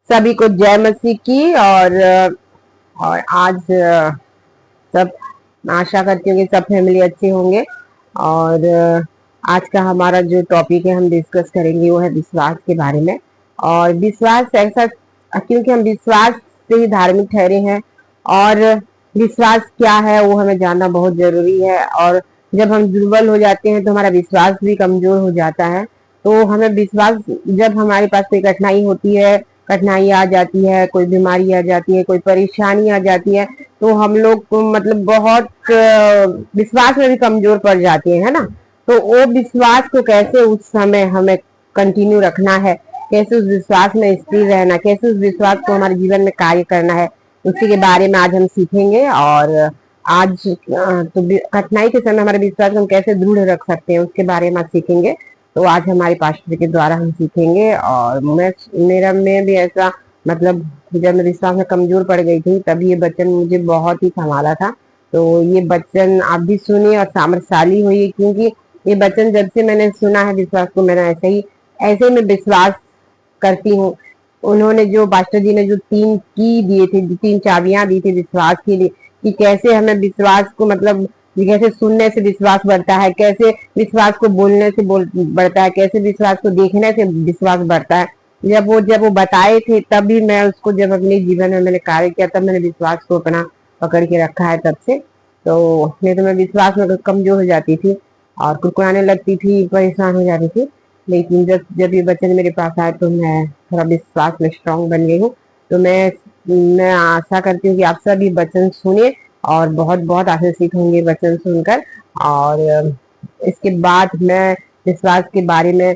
सभी को जय मसीह की। और आज सब आशा करती हूँ कि सब फैमिली अच्छे होंगे। और आज का हमारा जो टॉपिक है हम डिस्कस करेंगे वो है विश्वास के बारे में। और विश्वास ऐसा, क्योंकि हम विश्वास से ही धार्मिक ठहरे हैं और विश्वास क्या है वो हमें जानना बहुत जरूरी है। और जब हम दुर्बल हो जाते हैं तो हमारा विश्वास भी कमजोर हो जाता है। तो हमें विश्वास, जब हमारे पास कोई कठिनाई होती है, कठिनाई आ जाती है, कोई बीमारी आ जाती है, कोई परेशानी आ जाती है, तो हम लोग को मतलब बहुत विश्वास में भी कमजोर पड़ जाते हैं, है ना। तो वो विश्वास को कैसे उस समय हमें कंटिन्यू रखना है, कैसे उस विश्वास में स्थिर रहना, कैसे उस विश्वास को हमारे जीवन में कार्य करना है, उसी के बारे में आज हम सीखेंगे। और आज तो कठिनाई के समय हमारे विश्वास को हम कैसे दृढ़ रख सकते हैं उसके बारे में आज सीखेंगे। तो आज हमारे पास्टर के द्वारा हम सीखेंगे। और मैं भी ऐसा, मतलब जब मैं विश्वास में कमजोर पड़ गई थी तब ये वचन मुझे बहुत ही संभाला था। तो ये वचन आप भी सुनिए और सामर्थ्यशाली हुई, क्योंकि ये वचन जब से मैंने सुना है विश्वास को, मैंने ऐसे ही मैं विश्वास करती हूँ। उन्होंने जो पास्टर जी ने जो 3 की दिए थे, 3 चाबियां दी थी विश्वास के लिए, कि कैसे हमें विश्वास को, मतलब कैसे सुनने से विश्वास बढ़ता है, कैसे विश्वास को बोलने से बढ़ता है, कैसे विश्वास को देखने से विश्वास बढ़ता है। जब वो बताए थे तभी मैं उसको, जब अपने जीवन में मैंने कार्य किया, तब मैंने विश्वास को अपना पकड़ के रखा है तब से। तो नहीं तो मैं विश्वास में कमजोर हो जाती थी और कुरकुराने लगती थी, परेशान हो जाती थी। लेकिन जब ये वचन मेरे पास आए तो मैं थोड़ा विश्वास में स्ट्रांग बन गई हूँ। तो मैं आशा करती हूँ कि आप सभी वचन सुने और बहुत बहुत आशीषित होंगे वचन सुनकर। और इसके बाद मैं विश्वास के बारे में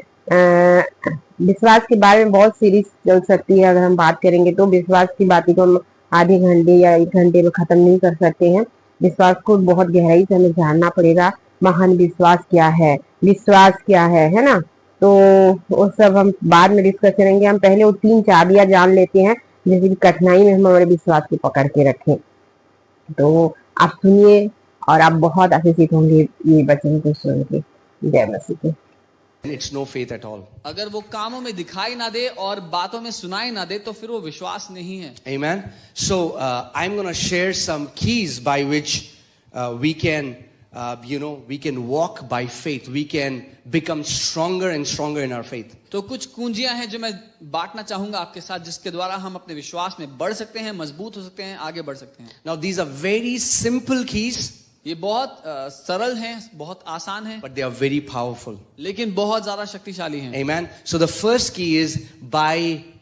विश्वास के बारे में बहुत सीरीज चल सकती है। अगर हम बात करेंगे तो विश्वास की बातें को हम आधे घंटे या 1 घंटे में खत्म नहीं कर सकते हैं। विश्वास को बहुत गहराई से हमें जानना पड़ेगा। महान विश्वास क्या है, विश्वास क्या है ना। तो वो सब हम बाद में डिस्कस करेंगे। हम पहले वो 3 चाबियां जान लेते हैं, जैसे कि कठिनाई में हम हमारे विश्वास को पकड़ के रखें। तो आप सुनिए और आप बहुत आशीषित होंगे ये वचन को सुन के। जय मसीह की। It's no faith at all. अगर वो कामों में दिखाई ना दे और बातों में सुनाई ना दे तो फिर वो विश्वास नहीं है। Amen. So I'm going to share some keys by which we can we can walk by faith. We can become stronger and stronger in our faith. तो कुछ कुंजियां हैं जो मैं बांटना चाहूंगा आपके साथ, जिसके द्वारा हम अपने विश्वास में बढ़ सकते हैं, मजबूत हो सकते हैं, आगे बढ़ सकते हैं। Now these are very simple keys. ये बहुत सरल हैं, बहुत आसान हैं, but they are very powerful. लेकिन बहुत ज्यादा शक्तिशाली हैं। Amen. So the first key is by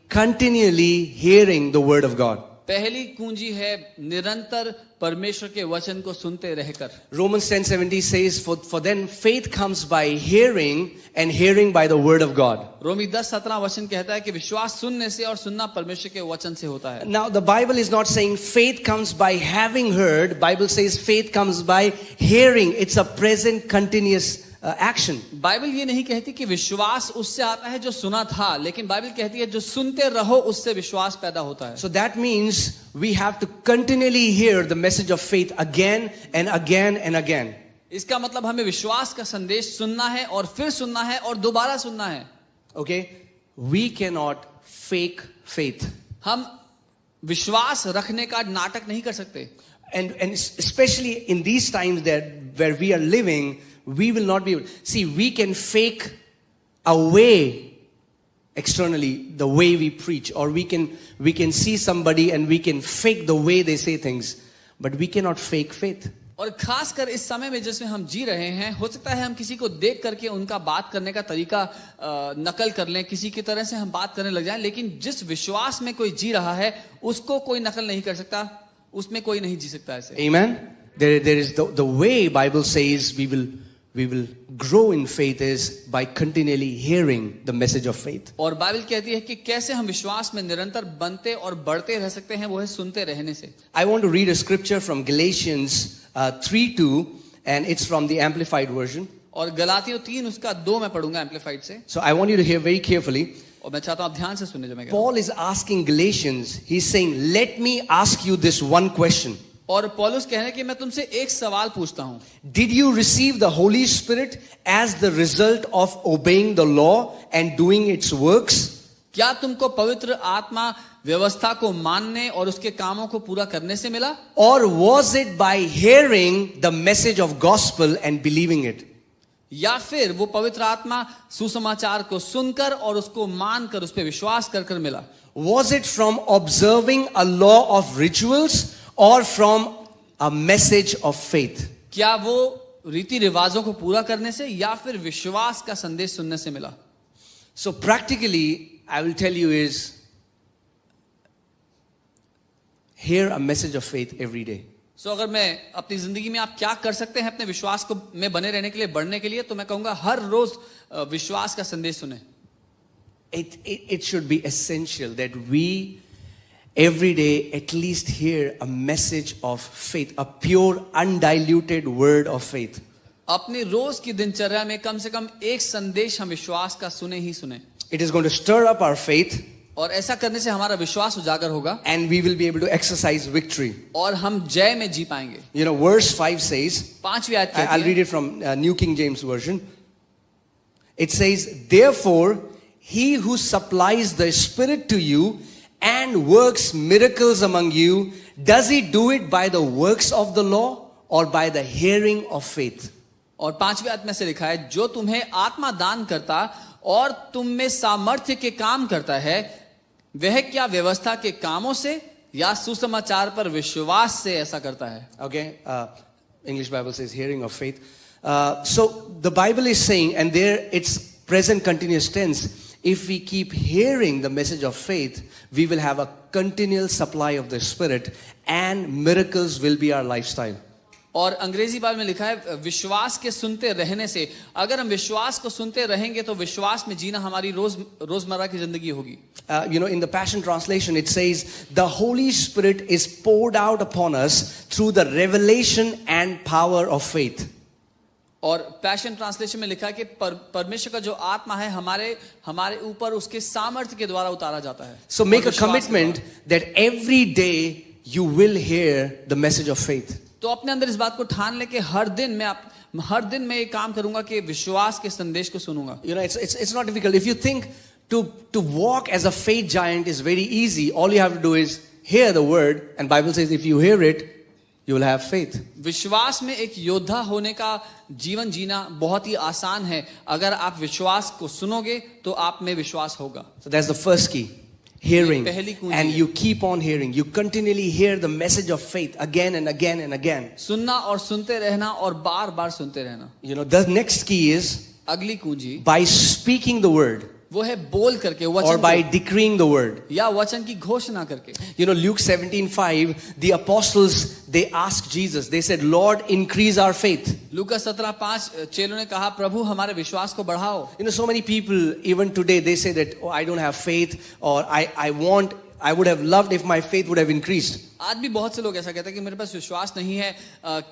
continually hearing the word of God. पहली कुंजी है निरंतर परमेश्वर के वचन को सुनते रहकर। Romans 10:70 says, for then faith comes by hearing and hearing by the word of God. रोमी 10:17 वचन कहता है कि विश्वास सुनने से और सुनना परमेश्वर के वचन से होता है। Now the Bible is not saying faith comes by having heard. Bible says faith comes by hearing. It's a present continuous action. Bible ये नहीं कहती कि विश्वास उससे आता है जो सुना था, लेकिन बाइबल कहती है जो सुनते रहो उससे विश्वास पैदा होता है। So that means we have to continually hear the message of faith again and again and again. इसका मतलब हमें विश्वास का संदेश सुनना है और फिर सुनना है और दोबारा सुनना है। Okay? We cannot fake faith. हम विश्वास रखने का नाटक नहीं कर सकते। And especially in these times where we are living, we will not be able. See, we can fake away externally the way we preach, or we can see somebody and we can fake the way they say things, but we cannot fake faith. और खासकर इस समय में जिसमें हम जी रहे हैं, हो सकता है हम किसी को देख करके उनका बात करने का तरीका नकल कर लें, किसी की तरह से हम बात करने लग जाएं, लेकिन जिस विश्वास में कोई जी रहा है उसको कोई नकल नहीं कर सकता, उसमें कोई नहीं जी सकता ऐसे। Amen. There is the way Bible says we will grow in faith is by continually hearing the message of faith. और बाइबल कहती है कि कैसे हम विश्वास में निरंतर बनते और बढ़ते रह सकते हैं, वो है सुनते रहने से। I want to read a scripture from Galatians 3:2 and it's from the Amplified version. और गलातियों 3 उसका 2 मैं पढ़ूंगा एम्पलीफाइड से। So I want you to hear very carefully. और मैं चाहता हूं आप ध्यान से सुने जो मैं कह रहा हूं। Paul is asking Galatians, he's saying, let me ask you this one question. और पौलुस कह रहे हैं कि मैं तुमसे एक सवाल पूछता हूं। Did you receive the Holy Spirit as the result of obeying the law and doing its works? क्या तुमको पवित्र आत्मा व्यवस्था को मानने और उसके कामों को पूरा करने से मिला, Or was it by hearing the message of gospel and believing it? या फिर वो पवित्र आत्मा सुसमाचार को सुनकर और उसको मानकर उस पर विश्वास कर कर मिला? Was it from observing a law of rituals or from a message of faith? क्या वो रीति रिवाजों को पूरा करने से या फिर विश्वास का संदेश सुनने से मिला? So practically, I will tell you is hear a message of faith every day. सो अगर मैं अपनी जिंदगी में आप क्या कर सकते हैं अपने विश्वास को में बने रहने के लिए, बढ़ने के लिए, तो मैं कहूंगा हर रोज विश्वास का संदेश सुने. It should be essential that we every day at least hear a message of faith, a pure, undiluted word of faith. अपनी रोज की दिनचर्या में कम से कम एक संदेश हम विश्वास का सुने ही सुने. It is going to stir up our faith, और ऐसा करने से हमारा विश्वास उजागर होगा and we will be able to exercise victory. और हम जय में जी पाएंगे. You know, verse 5 says, 5वीं आयत I'll कहती read है, it from New King James Version. It says, therefore, he who supplies the Spirit to you and works miracles among you, does he do it by the works of the law or by the hearing of faith? और 5वीं आयत में से लिखा है, जो तुम्हें आत्मा दान करता और तुम में सामर्थ्य के काम करता है, वह क्या व्यवस्था के कामों से या सुसमाचार पर विश्वास से ऐसा करता है? Okay, English Bible says hearing of faith. So the Bible is saying, and there it's present continuous tense, if we keep hearing the message of faith, we will have a continual supply of the Spirit and miracles will be our lifestyle. और अंग्रेजी Bible में लिखा है, विश्वास के सुनते रहने से, अगर हम विश्वास को सुनते रहेंगे तो विश्वास में जीना हमारी रोजमर्रा की जिंदगी होगी. You know, in the Passion Translation, it says, the Holy Spirit is poured out upon us through the revelation and power of faith. और पैशन ट्रांसलेशन में लिखा है कि परमेश्वर का जो आत्मा है हमारे ऊपर उसके सामर्थ्य के द्वारा उतारा जाता है. So make a commitment that every day you will hear the message of faith. तो अपने अंदर इस बात को ठान ले कि हर दिन मैं ये काम करूंगा कि विश्वास के संदेश को सुनूंगा. You know, it's not difficult. If you think to walk as a faith giant is very easy, all you have to do is hear the word, and Bible says if you hear it, you will have faith. विश्वास में एक योद्धा होने का जीवन जीना बहुत ही आसान है. अगर आप विश्वास को सुनोगे तो आप में विश्वास होगा. So that's the first key. Hearing. पहली कुंजी And है. you keep on hearing. You continually hear the message of faith again and again and again. सुनना और सुनते रहना और बार बार सुनते रहना. You know, the next key is अगली कुंजी by speaking the word वो है बोल करके, or वचन by को, decreeing the word. या वचन की घोषणा करके. You know, Luke 17:5, the apostles, they asked Jesus, they said, Lord, increase our faith. लूका 17:5 चेलों ने कहा, प्रभु हमारे विश्वास को बढ़ाओ. You know, so many people, even today, they say that, oh, I don't have faith, or I would have loved if my faith would have increased. आज भी बहुत से लोग ऐसा कहते हैं कि मेरे पास विश्वास नहीं है,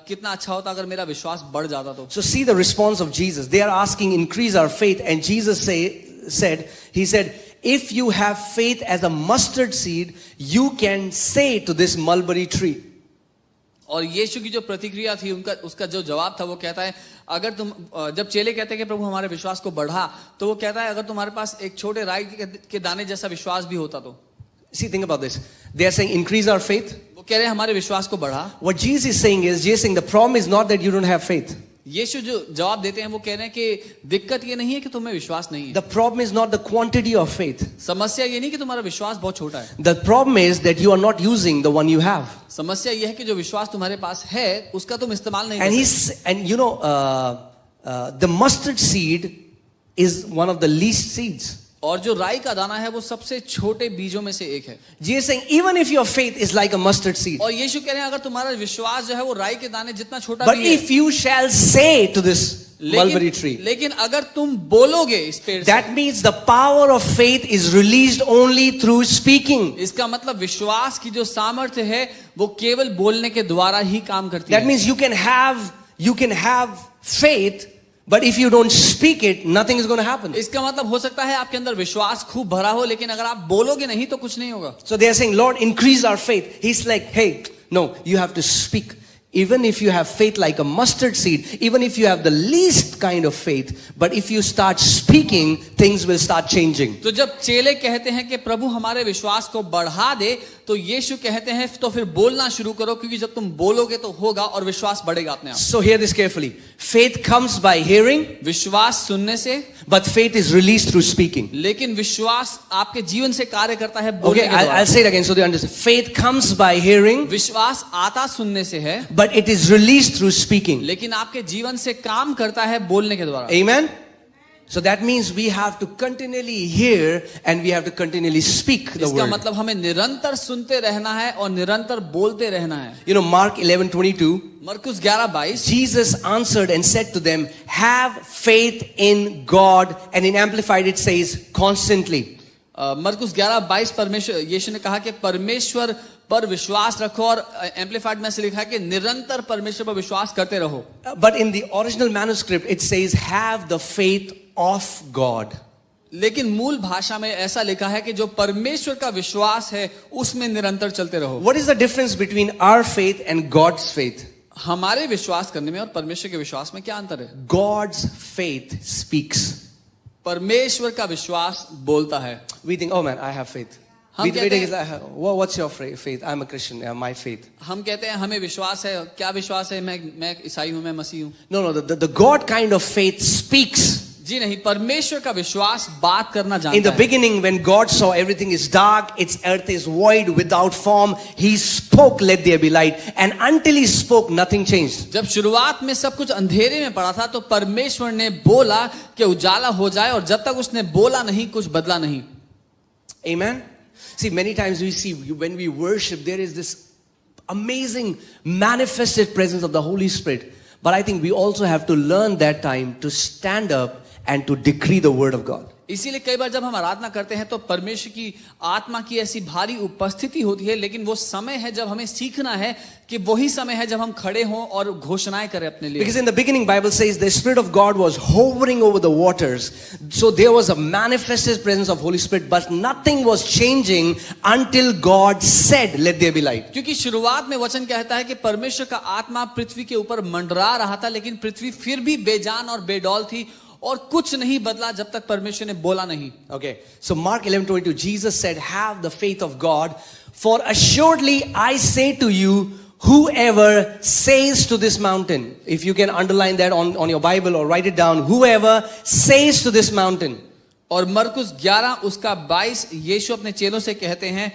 कितना अच्छा होता अगर मेरा विश्वास बढ़ जाता तो. So see the response of Jesus. They are asking, increase our faith, and Jesus said, if you have faith as a mustard seed, you can say to this mulberry tree. और यीशु की जो प्रतिक्रिया थी उसका जो जवाब था वो कहता है, अगर तुम जब चेले कहते हैं कि प्रभु हमारे विश्वास को बढ़ा, तो वो कहता है अगर तुम्हारे पास एक छोटे राई के दाने जैसा विश्वास भी होता तो. See, think about this. They are saying, increase our faith. वो कह रहे हैं हमारे विश्वास को बढ़ा. What Jesus is saying is, the problem is not that you don't have faith. यीशु जो जवाब देते हैं वो कह रहे हैं कि दिक्कत ये नहीं है कि तुम्हें विश्वास नहीं है. The problem is not the quantity of faith. समस्या ये नहीं कि तुम्हारा विश्वास बहुत छोटा है. The problem is that you are not using the one you have. समस्या ये है कि जो विश्वास तुम्हारे पास है उसका तुम इस्तेमाल नहीं And कर सकते. and you know, the mustard seed is one of the least seeds. और जो राई का दाना है वो सबसे छोटे बीजों में से एक है. Jesus is saying, even if your faith is like a mustard seed, और यीशु कह रहे हैं अगर तुम्हारा विश्वास जो है वो राई के दाने जितना छोटा but भी है, if you shall say to this mulberry tree, लेकिन अगर तुम बोलोगे इस पेड़ से, that means the power of faith is released only through speaking. इसका मतलब विश्वास की जो सामर्थ्य है वो केवल बोलने के द्वारा ही काम करती That है. means you can have faith, but if you don't speak it, nothing is going to happen. इसका मतलब हो सकता है आपके अंदर विश्वास खूब भरा हो, लेकिन अगर आप बोलोगे नहीं तो कुछ नहीं होगा. So they are saying, Lord, increase our faith. He's like, hey, no, you have to speak. Even if you have faith like a mustard seed, even if you have the least kind of faith, but if you start speaking, things will start changing. तो जब चेले कहते हैं कि प्रभु हमारे विश्वास को बढ़ा दे, तो यीशु कहते हैं तो फिर बोलना शुरू करो, क्योंकि जब तुम बोलोगे तो होगा और विश्वास बढ़ेगा अपने आप. So hear this carefully. Faith comes by hearing, विश्वास सुनने से, but faith is released through speaking. लेकिन विश्वास आपके जीवन से कार्य करता है बोलने Okay, के द्वारा. I'll say it again so they understand. Faith comes by hearing, विश्वास आता सुनने से है, but it is released through speaking. लेकिन आपके जीवन से काम करता है बोलने के द्वारा. Amen? So that means we have to continually hear and we have to continually speak the इसका word. मतलब हमें निरंतर सुनते रहना है और निरंतर बोलते रहना है. You know, Mark 11:22, मरकुस 11:22, Jesus answered and said to them, have faith in God. And in Amplified it says, constantly. मरकुस 11:22 परमेश्वर यीशु ने कहा कि परमेश्वर पर विश्वास रखो, और एम्पलीफाइड में से लिखा है कि निरंतर परमेश्वर पर विश्वास करते रहो. But in the original manuscript it says, have the faith of God. लेकिन मूल भाषा में ऐसा लिखा है कि जो परमेश्वर का विश्वास है उसमें निरंतर चलते रहो. What is the difference between our faith and God's faith? हमारे विश्वास करने में और परमेश्वर के विश्वास में क्या अंतर है? God's faith speaks. परमेश्वर का विश्वास बोलता है. We think, oh man, I have faith. हम कहते हैं, What's your faith? I'm a Christian. My faith. हम कहते हैं हमें विश्वास है. क्या विश्वास है? मैं ईसाई हूं, मैं मसीह हूं. No, the God kind of faith speaks. जी नहीं, परमेश्वर का विश्वास बात करना In जानता the है. beginning, when God saw everything is dark, its earth is void, without form, He spoke, let there be light. And until He spoke, nothing changed. जब शुरुआत में सब कुछ अंधेरे में पड़ा था तो परमेश्वर ने बोला कि उजाला हो जाए, और जब तक उसने बोला नहीं कुछ बदला नहीं. Amen? See, many times we see when we worship, there is this amazing manifested presence of the Holy Spirit. But I think we also have to learn that time to stand up and to decree the word of God. इसीलिए कई बार जब हम आराधना करते हैं तो परमेश्वर की आत्मा की ऐसी भारी उपस्थिति होती है, लेकिन वो समय है जब हमें सीखना है कि वही समय है जब हम खड़े हों और घोषणाएं करें अपने लिए. Because in the beginning, Bible says the Spirit of God was hovering over the waters. So there was a manifested presence of Holy Spirit, but nothing was changing until God said, let there be light. क्योंकि शुरुआत में वचन कहता है कि परमेश्वर का आत्मा पृथ्वी के ऊपर मंडरा रहा था, लेकिन पृथ्वी फिर भी बेजान और बेडौल थी और कुछ नहीं बदला जब तक परमेश्वर ने बोला नहीं. Okay, so Mark 11:22, Jesus said, have the faith of God, for assuredly I say to you, whoever says to this mountain, if you can underline that on your Bible or write it down, whoever says to this mountain. और मरकुस 11 उसका 22 यीशु अपने चेलों से कहते हैं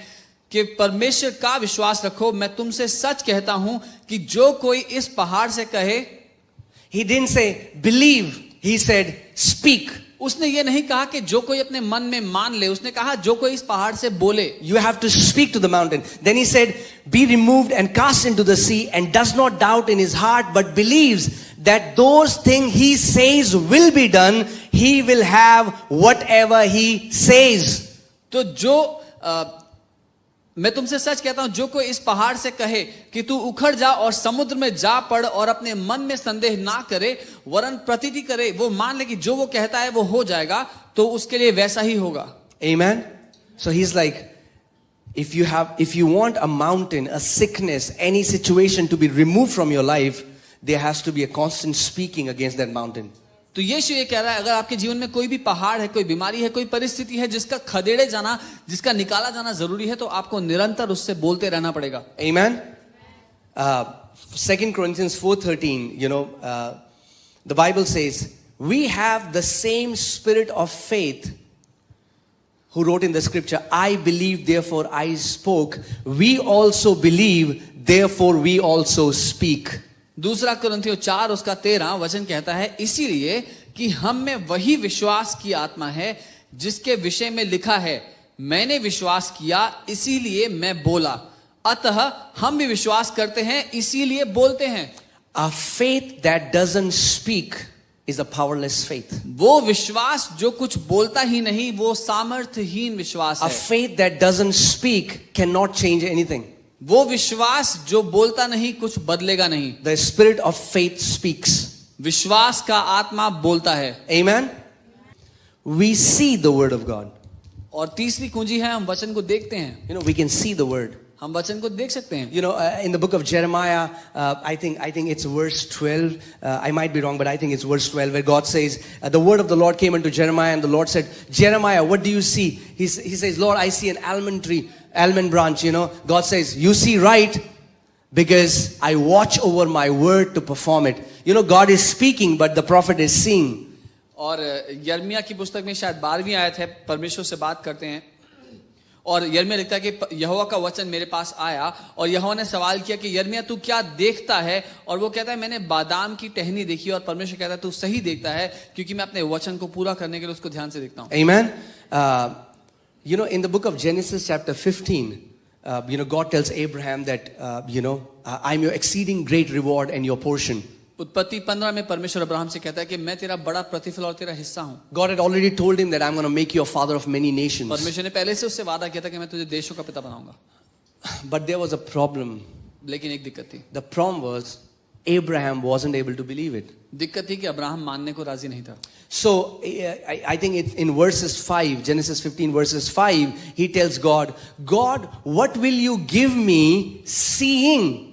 कि परमेश्वर का विश्वास रखो, मैं तुमसे सच कहता हूं कि जो कोई इस पहाड़ से कहे. He didn't say believe, he said speak. उसने ये नहीं कहा कि जो कोई अपने मन में मान ले, उसने कहा जो कोई इस पहाड़ से बोले. You have to speak to the mountain. Then he said, be removed and cast into the sea, and does not doubt in his heart, but believes that those things he says will be done. He will have whatever he says. तो जो मैं तुमसे सच कहता हूं, जो कोई इस पहाड़ से कहे कि तू उखड़ जा और समुद्र में जा पड़, और अपने मन में संदेह ना करे वरन प्रतीति करे, वो मान ले कि जो वो कहता है वो हो जाएगा, तो उसके लिए वैसा ही होगा. Amen. So he's like, if you want a mountain, a sickness, any situation to be removed from your life, there has to be a constant speaking against that mountain. तो यीशु ये कह रहा है, अगर आपके जीवन में कोई भी पहाड़ है, कोई बीमारी है, कोई परिस्थिति है जिसका खदेड़े जाना, जिसका निकाला जाना जरूरी है, तो आपको निरंतर उससे बोलते रहना पड़ेगा. Amen. 2 Corinthians 4:13, the Bible says, we have the same spirit of faith. Who wrote in the scripture, I believe, therefore I spoke. We also believe, therefore we also speak. दूसरा कुरिन्थियों 4 उसका 13 वचन कहता है, इसीलिए कि हम में वही विश्वास की आत्मा है जिसके विषय में लिखा है, मैंने विश्वास किया इसीलिए मैं बोला, अतः हम भी विश्वास करते हैं इसीलिए बोलते हैं. A faith that doesn't speak is a powerless faith. वो विश्वास जो कुछ बोलता ही नहीं, वो सामर्थ्यहीन विश्वास A है. faith that doesn't speak cannot change anything. वो विश्वास जो बोलता नहीं कुछ बदलेगा नहीं. The spirit of faith speaks. विश्वास का आत्मा बोलता है. Amen. We see the word of God. और तीसरी कुंजी है, हम वचन को देखते हैं. We can see the word. हम वचन को देख सकते हैं. You know, in the book of Jeremiah, I think it's verse 12. I might be wrong, but I think it's verse 12 where God says, the word of the Lord came unto Jeremiah, and the Lord said, Jeremiah, what do you see? He says, Lord, I see an almond tree, almond branch. You know, God says, you see right, because I watch over my word to perform it. You know, God is speaking, but the prophet is seeing. और यर्मिया की पुस्तक में शायद 12वीं आयत है, परमेश्वर से बात करते हैं और यर्मिया लिखता है कि यहोवा का वचन मेरे पास आया और यहोवा ने सवाल किया कि यर्मिया तू क्या देखता है, और वो कहता है मैंने बादाम की टहनी देखी, और परमेश्वर कहता है तू सही देखता है क्योंकि मैं अपने वचन को पूरा करने के लिए उसको ध्यान से देखता हूं. Amen. You know, in the book of Genesis chapter 15, you know, God tells Abraham that, I'm your exceeding great reward and your portion. उत्पत्ति 15 में परमेश्वर अब्राहम से कहता है कि मैं तेरा बड़ा प्रतिफल और तेरा हिस्सा हूं. God had already told him that I'm going to make you a father of many nations. परमेश्वर ने पहले से उससे वादा किया था कि मैं तुझे देशों का पिता बनाऊंगा. But there was a problem. लेकिन एक दिक्कत थी. The problem was Abraham wasn't able to believe it. दिक्कत थी कि अब्राहम मानने को राजी नहीं था. So I think it's in verses 5, Genesis 15 verses 5, he tells God, God, what will you give me seeing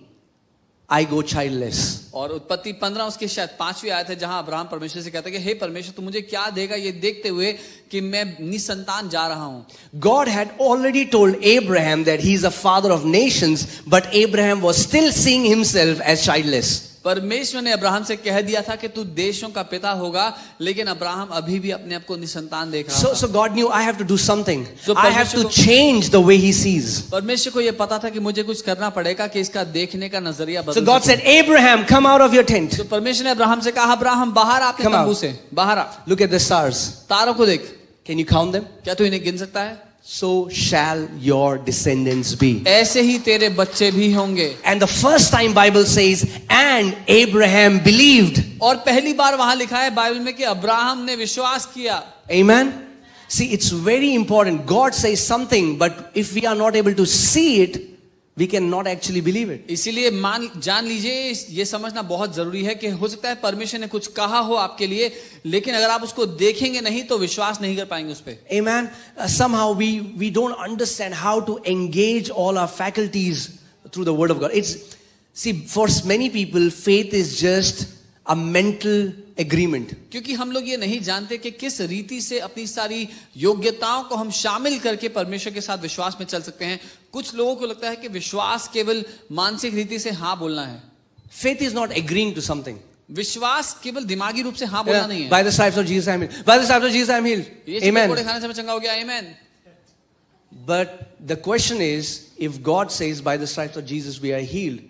I go childless? और उत्पत्ति 15 उसके शायद 5वीं आयत है जहां अब्राहम परमेश्वर से कहता है कि हे परमेश्वर तू मुझे क्या देगा ये देखते हुए कि मैं निसंतान जा रहा हूं. God had already told Abraham that he is a father of nations, but Abraham was still seeing himself as childless. परमेश्वर ने अब्राहम से कह दिया था कि तू देशों का पिता होगा, लेकिन अब्राहम अभी भी अपने आप को निसंतान देख रहा था. So God knew I have to do something. So I have to change the way he sees. परमेश्वर को यह पता था कि मुझे कुछ करना पड़ेगा कि इसका देखने का नजरिया बदल. So God said, Abraham, come out of your tent. तो परमेश्वर ने अब्राहम से कहा अब्राहम बाहर आ अपने तंबू से बाहर आ. Look at the stars. तारों को देख. Can you count them? क्या तू इन्हें गिन सकता है? So shall your descendants be. ऐसे ही तेरे बच्चे भी होंगे. And the first time Bible says, and Abraham believed. और पहली बार वहां लिखा है बाइबल में कि अब्राहम ने विश्वास किया. Amen. See, it's very important. God says something, but if we are not able to see it, we cannot actually believe it. इसीलिए जान लीजिए, ये समझना बहुत जरूरी है कि हो सकता है परमेश्वर ने कुछ कहा हो आपके लिए, लेकिन अगर आप उसको देखेंगे नहीं तो विश्वास नहीं कर पाएंगे उस पे. Amen. Somehow we don't understand how to engage all our faculties through the word of God. For many people, faith is just a mental agreement. क्योंकि हम लोग ये नहीं जानते कि किस रीति से अपनी सारी योग्यताओं को हम शामिल करके परमेश्वर के साथ विश्वास में चल सकते हैं. कुछ लोगों को लगता है कि विश्वास केवल मानसिक रीति से हाँ बोलना है. Faith is not agreeing to something. विश्वास केवल दिमागी रूप से हाँ बोलना नहीं है. By the stripes of Jesus I am healed. By the stripes of Jesus I am healed. Amen. कोड़े खाने से मैं चंगा हो गया. Amen. But the question is, if God says by the stripes of Jesus we are healed,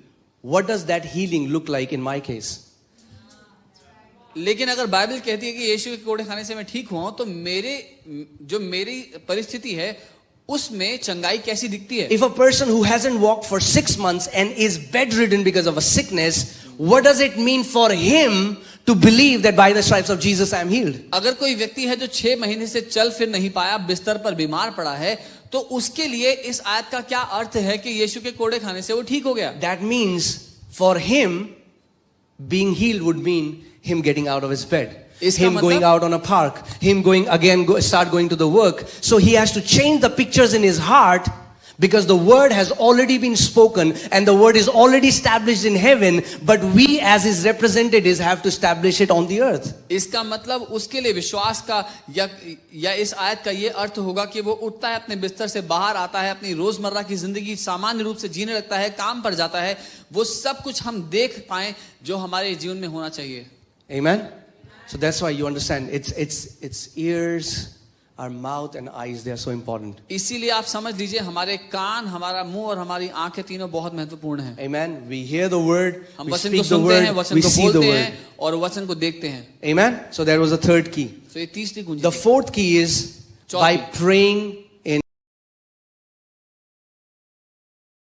what does that healing look like in my case? लेकिन अगर Bible कहती है कि यीशु के कोड़े खाने से मैं ठीक हुआ हूं, तो मेरी परिस्थिति है उसमें चंगाई कैसी दिखती है? If a person who hasn't walked for 6 months and is bedridden because of a sickness, what does it mean for him to believe that by the stripes of Jesus I am healed? अगर कोई व्यक्ति है जो 6 महीने से चल फिर नहीं पाया, बिस्तर पर बीमार पड़ा है, तो उसके लिए इस आयत का क्या अर्थ है कि यीशु के कोड़े खाने से वो ठीक हो गया? That means for him being healed would mean him getting out of his bed, him going out on a park, him start going to the work. So he has to change the pictures in his heart, because the word has already been spoken and the word is already established in heaven, but we as his representatives have to establish it on the earth. इसका मतलब उसके लिए विश्वास का या इस आयत का ये अर्थ होगा कि वो उठता है, अपने बिस्तर से बाहर आता है, अपनी रोजमर्रा की जिंदगी सामान्य रूप से जीने लगता है, काम पर जाता है, वो सब कुछ हम देख पाएं जो हमारे जीवन में होना चाहिए. Amen. So that's why you understand it's ears, our mouth and eyes, they are so important. इसीलिए आप समझ लीजिए हमारे कान, हमारा मुंह और हमारी आंखें तीनों बहुत महत्वपूर्ण हैं. Amen. We hear the word, हम we वचन को speak the सुनते हैं, word, वचन we को see the बोलते word. हैं और वचन को देखते हैं. Amen. So that was the third key. तो ये तीसरी कुंजी. The fourth key is by praying